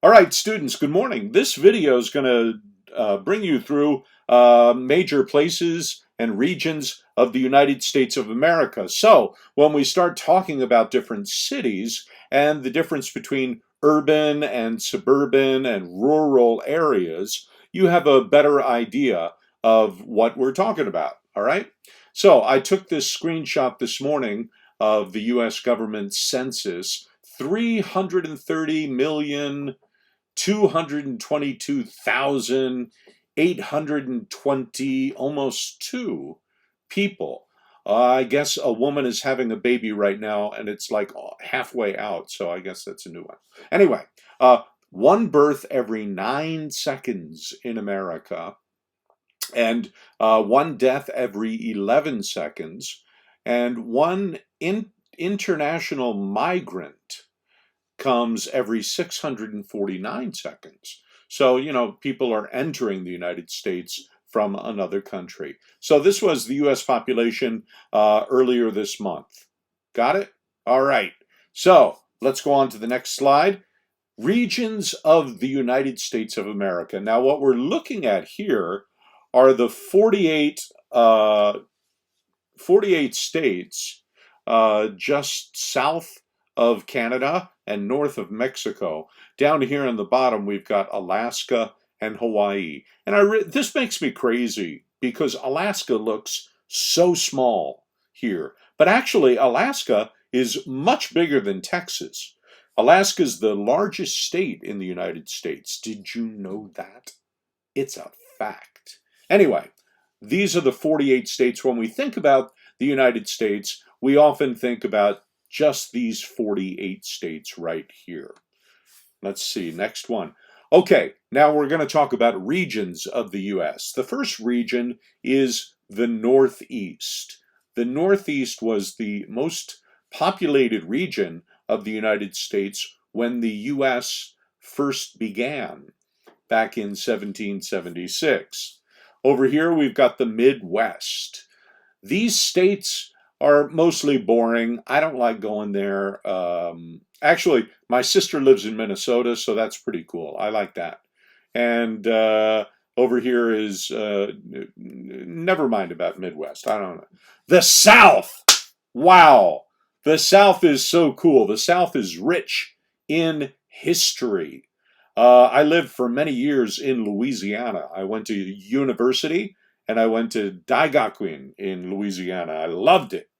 All right, students, good morning. This video is going to bring you through major places and regions of the United States of America. So, when we start talking about different cities and the difference between urban and suburban and rural areas, you have a better idea of what we're talking about. All right? So, I took this screenshot this morning of the US government census. 330 million 222,820, almost 2 people. I guess a woman is having a baby right now, and it's like halfway out, so I guess that's a new one. Anyway, one birth every 9 seconds in America, and one death every 11 seconds, and one international migrant comes every 649 seconds. So, people are entering the United States from another country. So this was the US population earlier this month. Got it? All right. So let's go on to the next slide. Regions of the United States of America. Now, what we're looking at here are the 48 states just south of Canada and north of Mexico. Down here on the bottom, we've got Alaska and Hawaii. And this makes me crazy because Alaska looks so small here. But actually, Alaska is much bigger than Texas. Alaska is the largest state in the United States. Did you know that? It's a fact. Anyway, these are the 48 states. When we think about the United States, we often think about just these 48 states right here. Let's see, next one. Okay, now we're going to talk about regions of the U.S. The first region is the Northeast. The Northeast was the most populated region of the United States when the U.S. first began back in 1776. Over here we've got the Midwest. These states are mostly boring. I don't like going there. Actually, my sister lives in Minnesota, so that's pretty cool. I like that. And over here is, never mind about Midwest. I don't know. The South! Wow! The South is so cool. The South is rich in history. I lived for many years in Louisiana. I went to university, and I went to Daegakwin in Louisiana. I loved it.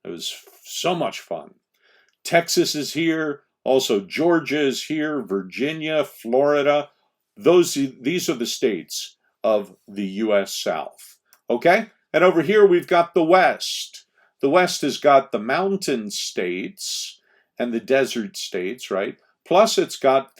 It was so much fun. Texas is here. Also, Georgia is here. Virginia, Florida. These are the states of the U.S. South. Okay? And over here we've got the West. The West has got the mountain states and the desert states, right? Plus it's got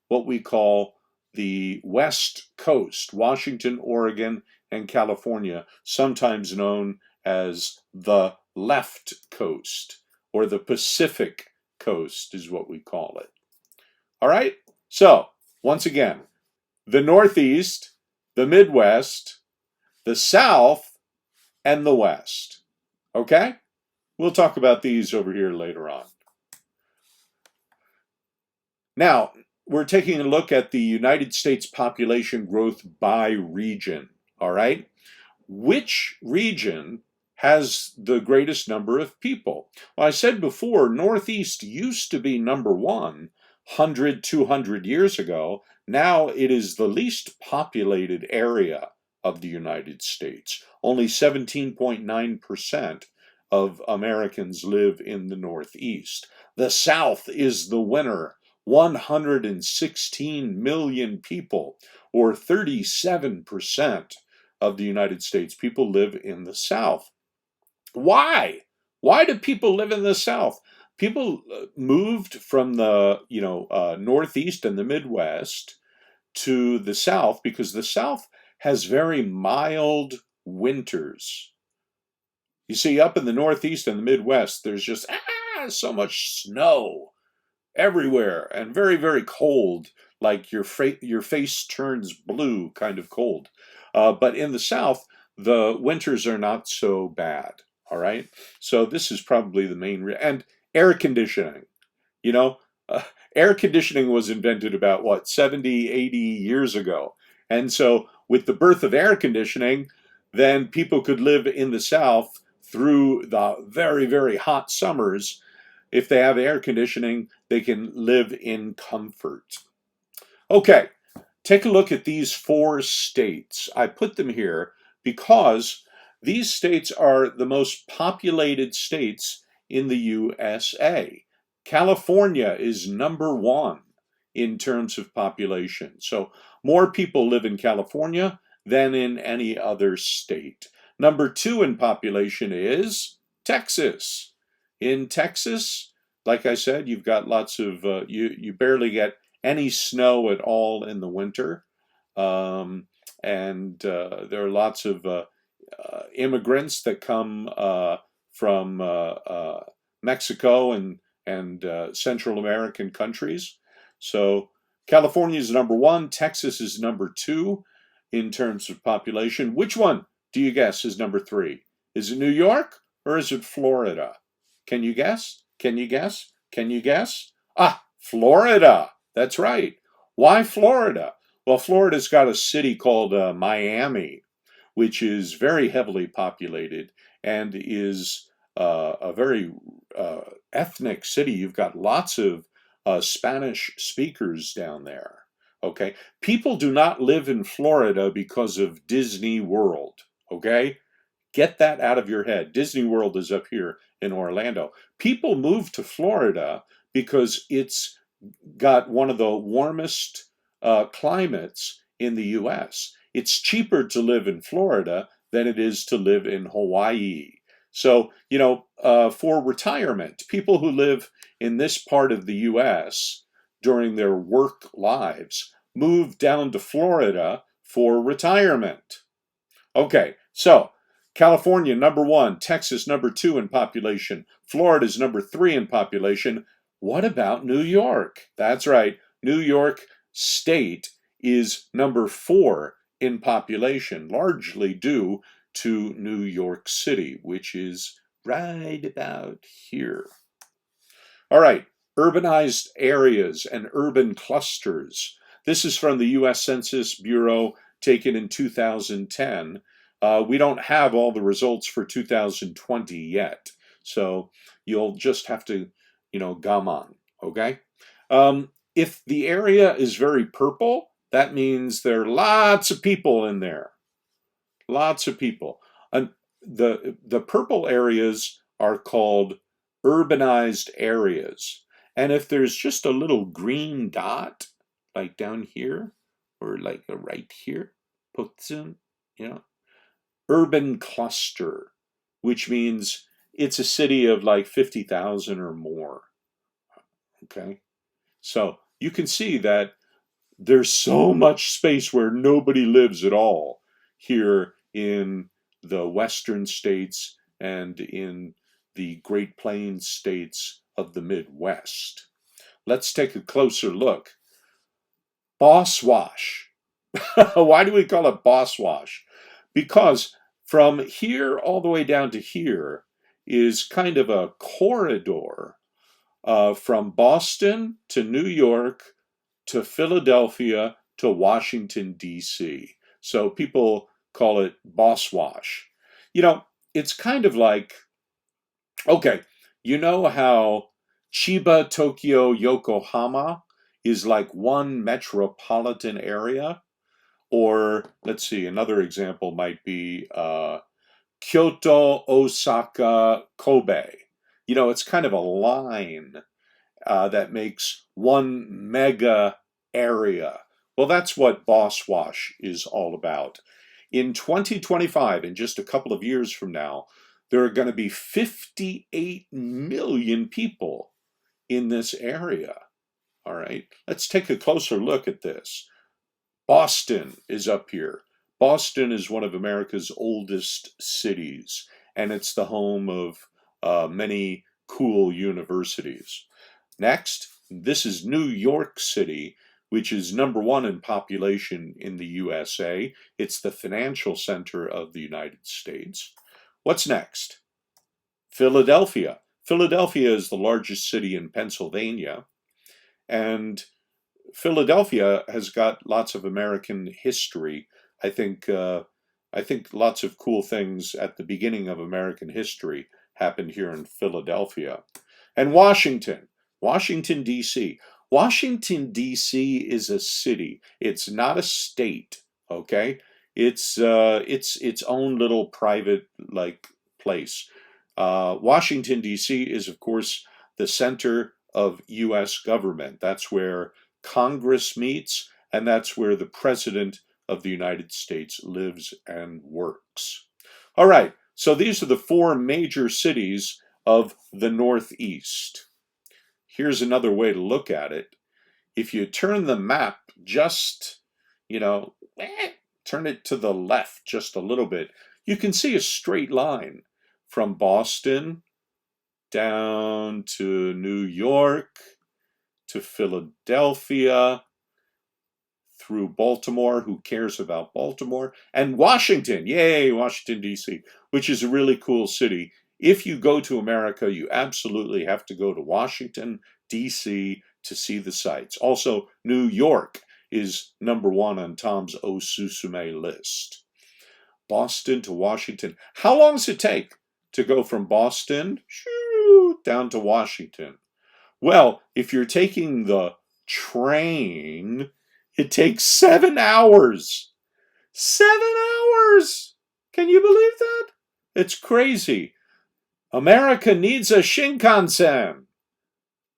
what we call the West Coast, Washington, Oregon, and California, sometimes known as the left coast, or the Pacific coast is what we call it. All right? So, once again, the Northeast, the Midwest, the South, and the West. Okay? We'll talk about these over here later on. Now, we're taking a look at the United States population growth by region. All right? Which region has the greatest number of people? Well, I said before, Northeast used to be number 1 100, 200 years ago. Now it is the least populated area of the United States. Only 17.9% of Americans live in the Northeast. The South is the winner. 116 million people, or 37% of the United States people live in the South. Why? Why do people live in the South? People moved from the Northeast and the Midwest to the South because the South has very mild winters. You see, up in the Northeast and the Midwest, there's just so much snow everywhere and very, very cold, like your face turns blue kind of cold. But in the South, the winters are not so bad. All right. So this is probably the main and air conditioning. Air conditioning was invented about, what, 70, 80 years ago. And so with the birth of air conditioning, then people could live in the South through the very, very hot summers. If they have air conditioning, they can live in comfort. Okay, take a look at these 4 states. I put them here because these states are the most populated states in the USA. California is number 1 in terms of population. So more people live in California than in any other state. Number 2 in population is Texas. In Texas, like I said, you've got lots of, you barely get any snow at all in the winter. And there are lots of immigrants that come from Mexico and Central American countries. So California is number 1. Texas is number 2 in terms of population. Which one do you guess is number 3? Is it New York or is it Florida? Can you guess? Can you guess? Can you guess? Ah, Florida. That's right. Why Florida? Well, Florida's got a city called Miami, which is very heavily populated and is a very ethnic city. You've got lots of Spanish speakers down there. Okay, people do not live in Florida because of Disney World. Okay, get that out of your head. Disney World is up here in Orlando. People move to Florida because it's got one of the warmest climates in the U.S. It's cheaper to live in Florida than it is to live in Hawaii. So, for retirement, people who live in this part of the U.S. during their work lives move down to Florida for retirement. Okay, so California, number 1, Texas, number 2 in population, Florida's number 3 in population. What about New York? That's right, New York State is number 4 in population, largely due to New York City, which is right about here. All right, urbanized areas and urban clusters. This is from the U.S. Census Bureau, taken in 2010. We don't have all the results for 2020 yet, so you'll just have to, gum on, okay? If the area is very purple, that means there are lots of people in there. Lots of people. And the purple areas are called urbanized areas. And if there's just a little green dot, like down here, or like right here, Putzen, urban cluster, which means it's a city of like 50,000 or more. Okay? So you can see that there's so much space where nobody lives at all here in the western states and in the Great Plains states of the Midwest. Let's take a closer look. Boss Wash. Why do we call it Boss Wash? Because from here all the way down to here is kind of a corridor from Boston to New York to Philadelphia to Washington, D.C. So people call it Boss Wash. It's kind of like, okay, you know how Chiba, Tokyo, Yokohama is like one metropolitan area? Or, let's see, another example might be Kyoto, Osaka, Kobe. It's kind of a line that makes one mega area. Well, that's what Boss Wash is all about. In 2025, in just a couple of years from now, there are going to be 58 million people in this area. All right, let's take a closer look at this. Boston is up here. Boston is one of America's oldest cities, and it's the home of many cool universities. Next, this is New York City, which is number 1 in population in the USA. It's the financial center of the United States. What's next? Philadelphia. Philadelphia is the largest city in Pennsylvania, And Philadelphia has got lots of American history. I think lots of cool things at the beginning of American history happened here in Philadelphia. And Washington, D.C. Washington, D.C. is a city. It's not a state, okay? It's its own little private like place. Washington, D.C. is, of course, the center of U.S. government. That's where Congress meets, and that's where the President of the United States lives and works. All right, so these are the four major cities of the Northeast. Here's another way to look at it. If you turn the map just, turn it to the left just a little bit, you can see a straight line from Boston down to New York to Philadelphia, through Baltimore. Who cares about Baltimore? And Washington, yay, Washington, D.C., which is a really cool city. If you go to America, you absolutely have to go to Washington, D.C. to see the sights. Also, New York is number one on Tom's Osusume list. Boston to Washington. How long does it take to go from Boston down to Washington? Well, if you're taking the train, it takes 7 hours. 7 hours! Can you believe that? It's crazy. America needs a Shinkansen.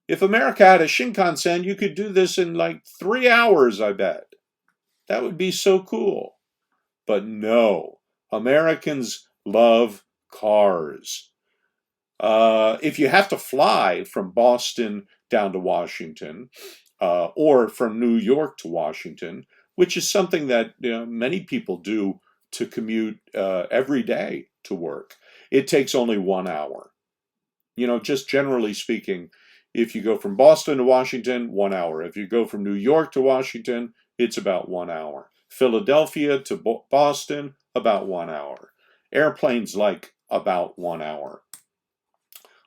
If America had a Shinkansen, you could do this in like 3 hours, I bet. That would be so cool. But no, Americans love cars. If you have to fly from Boston down to Washington, or from New York to Washington, which is something that many people do to commute every day to work, it takes only 1 hour. Just generally speaking, if you go from Boston to Washington, 1 hour. If you go from New York to Washington, it's about 1 hour. Philadelphia to Boston, about 1 hour. Airplanes like about 1 hour.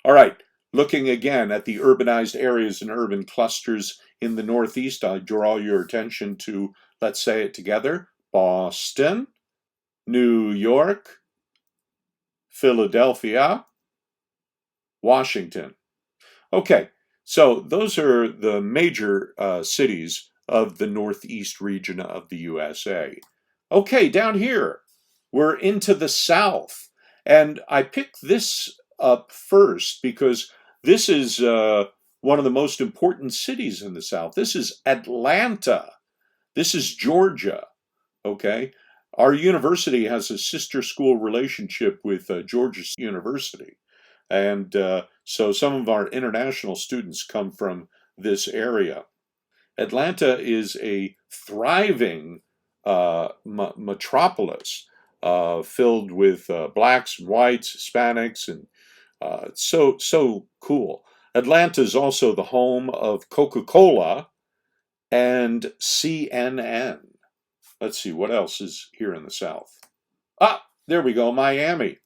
All right, looking again at the urbanized areas and urban clusters in the Northeast, I draw your attention to, let's say it together, Boston, New York, Philadelphia, Washington. Okay, so those are the major cities of the Northeast region of the USA. Okay, down here, we're into the South. And I picked this up first because this is one of the most important cities in the South. This is Atlanta. This is Georgia. Okay, our university has a sister school relationship with Georgia University. And so some of our international students come from this area. Atlanta is a thriving metropolis filled with blacks and whites, Hispanics, and so cool. Atlanta is also the home of Coca-Cola and CNN. Let's see, what else is here in the South? Ah, there we go, Miami.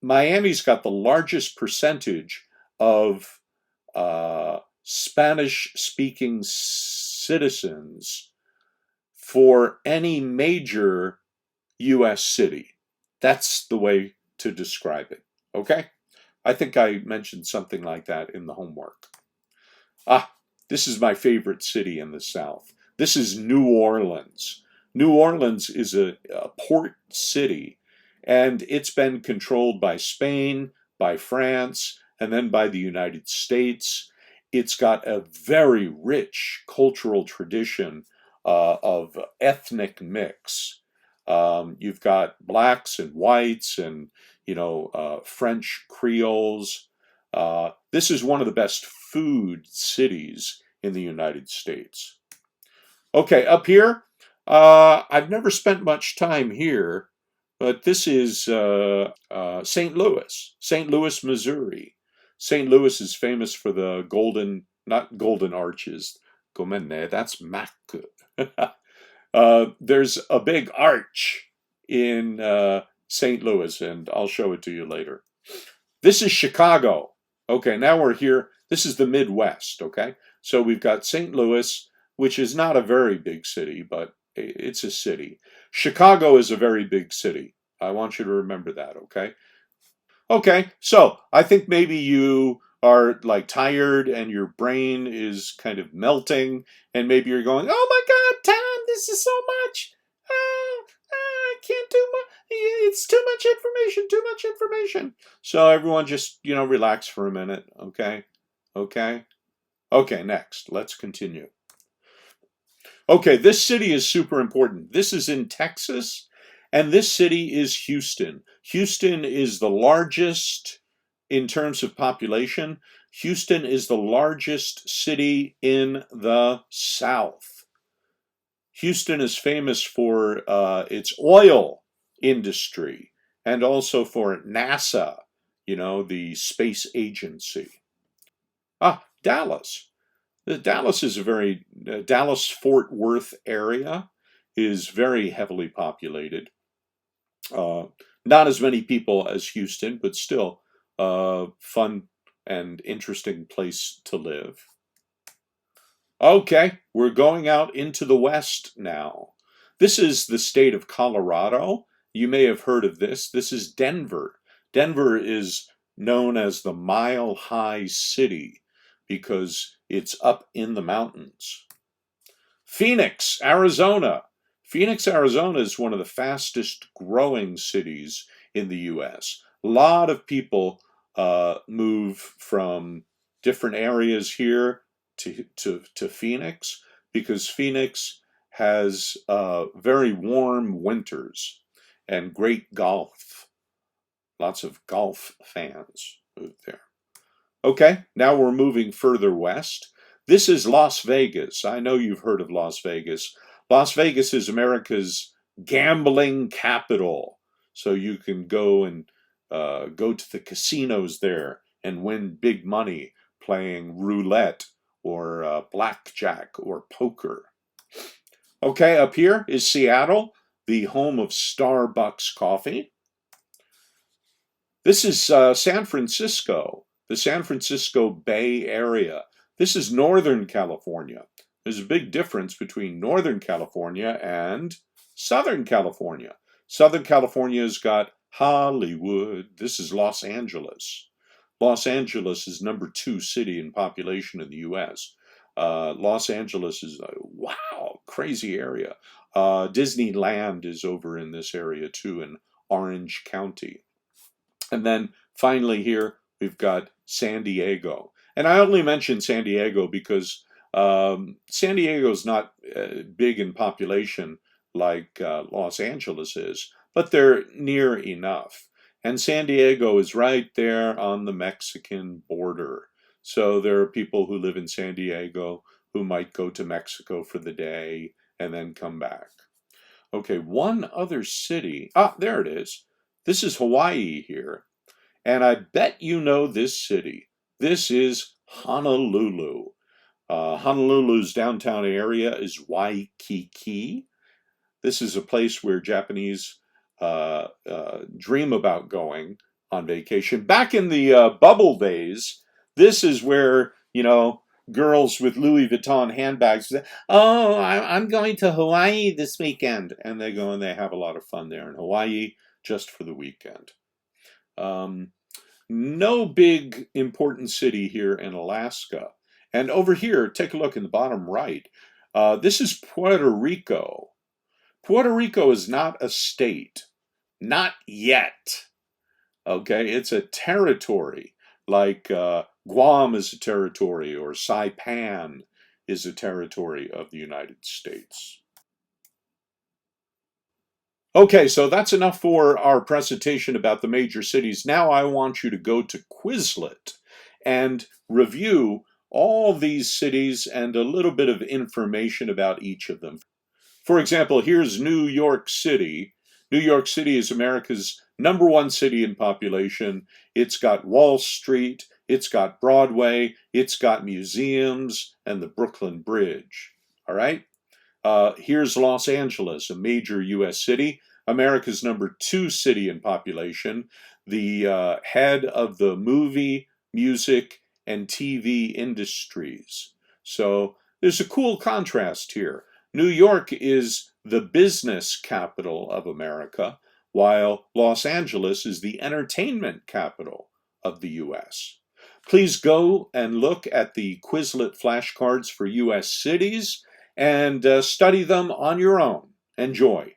Miami's got the largest percentage of Spanish-speaking citizens for any major U.S. city. That's the way to describe it, okay? I think I mentioned something like that in the homework. Ah, this is my favorite city in the South. This is New Orleans. New Orleans is a port city, and it's been controlled by Spain, by France, and then by the United States. It's got a very rich cultural tradition of ethnic mix. You've got blacks and whites and, French Creoles. This is one of the best food cities in the United States. Okay, up here, I've never spent much time here, but this is St. Louis, Missouri. St. Louis is famous for the not golden arches. Gomenne, that's Mac. There's a big arch in St. Louis, and I'll show it to you later. This is Chicago. Okay, now we're here. This is the Midwest, okay? So we've got St. Louis, which is not a very big city, but it's a city. Chicago is a very big city. I want you to remember that, okay? Okay, so I think maybe you are like tired and your brain is kind of melting, and maybe you're going, "Oh my God, Tom, this is so much. I can't do much. It's too much information, too much information." So everyone just, relax for a minute, okay? Okay? Okay, next. Let's continue. Okay, this city is super important. This is in Texas, and this city is Houston. Houston is the largest in terms of population. Houston is the largest city in the South. Houston is famous for its oil industry and also for NASA, the space agency. Dallas. Dallas is a very Dallas-Fort Worth area is very heavily populated. Not as many people as Houston, but still fun and interesting place to live. Okay, we're going out into the West now. This is the state of Colorado. You may have heard of this. This is Denver. Denver is known as the Mile High City because it's up in the mountains. Phoenix, Arizona. Phoenix, Arizona is one of the fastest growing cities in the U.S. A lot of people move from different areas here to Phoenix because Phoenix has very warm winters and great golf. Lots of golf fans move there. Okay, now we're moving further west. This is Las Vegas. I know you've heard of Las Vegas. Las Vegas is America's gambling capital. So you can go and go to the casinos there and win big money playing roulette or blackjack or poker. Okay, up here is Seattle, the home of Starbucks coffee. This is San Francisco, the San Francisco Bay Area. This is Northern California. There's a big difference between Northern California and Southern California. Southern California's got Hollywood. This is Los Angeles. Los Angeles is #2 city in population in the U.S. Los Angeles is a wow, crazy area. Disneyland is over in this area too in Orange County. And then finally here, we've got San Diego. And I only mention San Diego because San Diego is not big in population like Los Angeles is, but they're near enough. And San Diego is right there on the Mexican border. So there are people who live in San Diego who might go to Mexico for the day and then come back. Okay, one other city. There it is. This is Hawaii here. And I bet you know this city. This is Honolulu. Honolulu's downtown area is Waikiki. This is a place where Japanese dream about going on vacation. Back in the bubble days, this is where, girls with Louis Vuitton handbags say, "Oh, I'm going to Hawaii this weekend." And they go and they have a lot of fun there in Hawaii just for the weekend. No big important city here in Alaska. And over here, take a look in the bottom right. This is Puerto Rico. Puerto Rico is not a state. Not yet. Okay, it's a territory. Like Guam is a territory, or Saipan is a territory of the United States. Okay, so that's enough for our presentation about the major cities. Now I want you to go to Quizlet and review all these cities and a little bit of information about each of them. For example, here's New York City. New York City is America's #1 city in population. It's got Wall Street, it's got Broadway, it's got museums, and the Brooklyn Bridge. All right? Here's Los Angeles, a major U.S. city, America's #2 city in population, the head of the movie, music, and TV industries. So there's a cool contrast here. New York is the business capital of America, while Los Angeles is the entertainment capital of the U.S. Please go and look at the Quizlet flashcards for U.S. cities and study them on your own. Enjoy.